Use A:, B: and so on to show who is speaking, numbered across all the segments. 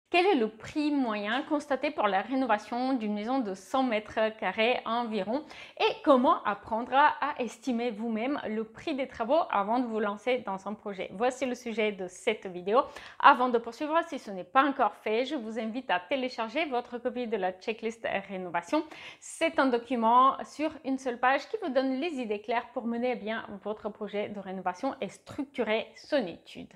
A: Quel est le prix moyen constaté pour la rénovation d'une maison de 100 mètres carrés environ et comment apprendre à estimer vous-même le prix des travaux avant de vous lancer dans un projet? Voici le sujet de cette vidéo. Avant de poursuivre, si ce n'est pas encore fait, je vous invite à télécharger votre copie de la checklist rénovation. C'est un document sur une seule page qui vous donne les idées claires pour mener bien votre projet de rénovation et structurer son étude.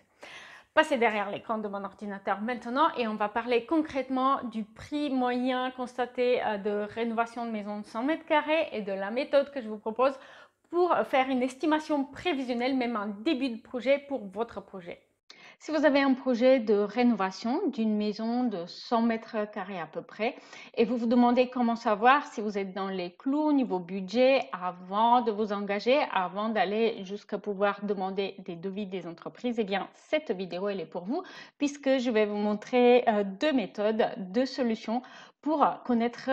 A: Passez derrière l'écran de mon ordinateur maintenant et on va parler concrètement du prix moyen constaté de rénovation de maison de 100 mètres carrés et de la méthode que je vous propose pour faire une estimation prévisionnelle, même en début de projet pour votre projet. Si vous avez un projet de rénovation d'une maison de 100 mètres carrés à peu près et vous vous demandez comment savoir si vous êtes dans les clous au niveau budget avant de vous engager, avant d'aller jusqu'à pouvoir demander des devis des entreprises, eh bien cette vidéo elle est pour vous puisque je vais vous montrer deux méthodes, deux solutions pour connaître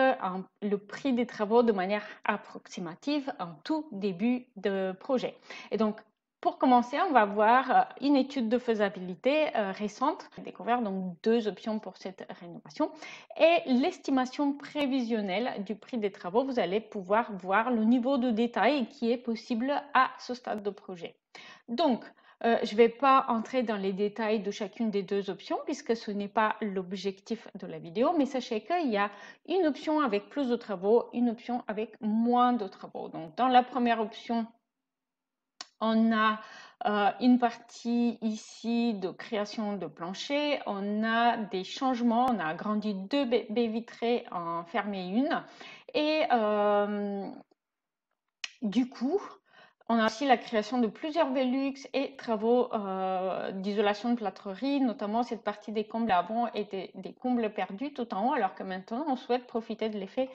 A: le prix des travaux de manière approximative en tout début de projet. Et donc pour commencer, on va voir une étude de faisabilité récente. J'ai découvert donc deux options pour cette rénovation. Et l'estimation prévisionnelle du prix des travaux, vous allez pouvoir voir le niveau de détail qui est possible à ce stade de projet. Donc, je ne vais pas entrer dans les détails de chacune des deux options puisque ce n'est pas l'objectif de la vidéo, mais sachez qu'il y a une option avec plus de travaux, une option avec moins de travaux. Donc, dans la première option, on a une partie ici de création de plancher, on a des changements, on a agrandi deux baies vitrées, en fermé une et du coup, on a aussi la création de plusieurs Velux et travaux d'isolation de plâtrerie, notamment cette partie des combles avant et des combles perdus tout en haut, alors que maintenant on souhaite profiter de l'effet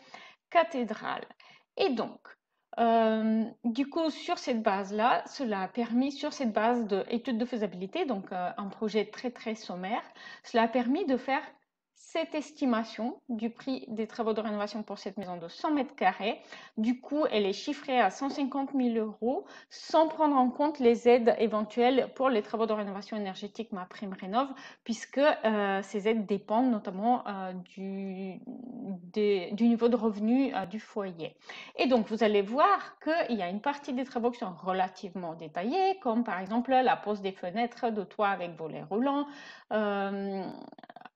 A: cathédrale. Et donc, du coup, sur cette base-là, cela a permis, sur cette base d'études de faisabilité, donc un projet très très sommaire, cela a permis de faire cette estimation du prix des travaux de rénovation pour cette maison de 100 mètres carrés. Du coup, elle est chiffrée à 150 000 euros sans prendre en compte les aides éventuelles pour les travaux de rénovation énergétique MaPrimeRénov', puisque ces aides dépendent notamment du niveau de revenu du foyer. Et donc, vous allez voir qu'il y a une partie des travaux qui sont relativement détaillés, comme par exemple la pose des fenêtres de toit avec volets roulants,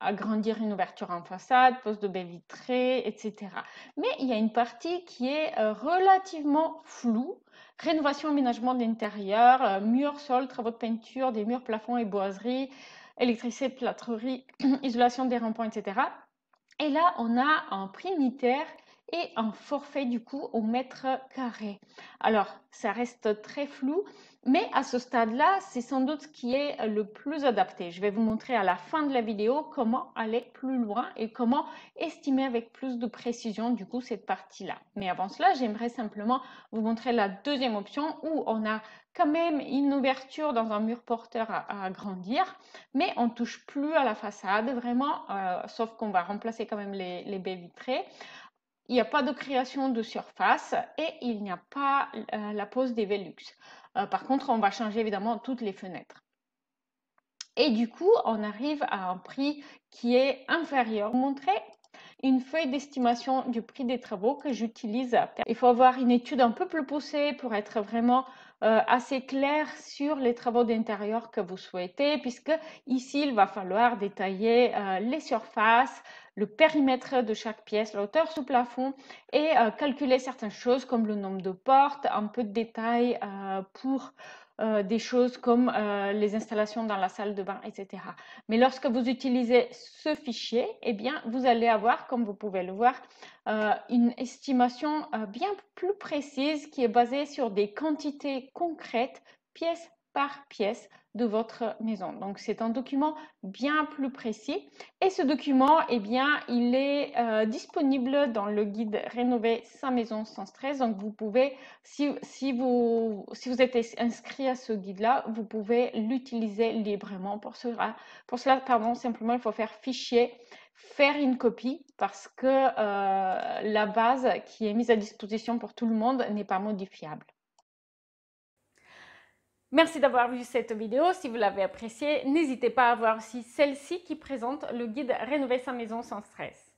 A: agrandir une ouverture en façade, pose de baies vitrées, etc. Mais il y a une partie qui est relativement floue. Rénovation, aménagement d'intérieur, murs, sols, travaux de peinture, des murs, plafonds et boiseries, électricité, plâtrerie, isolation des rampants, etc. Et là, on a un prix unitaire et un forfait du coup au mètre carré. Alors, ça reste très flou, mais à ce stade-là, c'est sans doute ce qui est le plus adapté. Je vais vous montrer à la fin de la vidéo comment aller plus loin et comment estimer avec plus de précision du coup cette partie-là. Mais avant cela, j'aimerais simplement vous montrer la deuxième option où on a quand même une ouverture dans un mur porteur à agrandir, mais on ne touche plus à la façade vraiment, sauf qu'on va remplacer quand même les baies vitrées. Il n'y a pas de création de surface et il n'y a pas la pose des Velux. Par contre, on va changer évidemment toutes les fenêtres. Et du coup, on arrive à un prix qui est inférieur. Montrer une feuille d'estimation du prix des travaux que j'utilise. Il faut avoir une étude un peu plus poussée pour être vraiment assez clair sur les travaux d'intérieur que vous souhaitez, puisque ici, il va falloir détailler les surfaces, le périmètre de chaque pièce, la hauteur sous plafond et calculer certaines choses comme le nombre de portes, un peu de détails pour des choses comme les installations dans la salle de bain, etc. Mais lorsque vous utilisez ce fichier, eh bien, vous allez avoir, comme vous pouvez le voir, une estimation bien plus précise qui est basée sur des quantités concrètes, pièce par pièce de votre maison. Donc, c'est un document bien plus précis. Et ce document, eh bien, il est disponible dans le guide Rénover sa maison sans stress. Donc, vous pouvez, si vous êtes inscrit à ce guide-là, vous pouvez l'utiliser librement. Pour cela, pardon, simplement, il faut faire fichier, faire une copie parce que la base qui est mise à disposition pour tout le monde n'est pas modifiable. Merci d'avoir vu cette vidéo. Si vous l'avez appréciée, n'hésitez pas à voir aussi celle-ci qui présente le guide Rénover sa maison sans stress.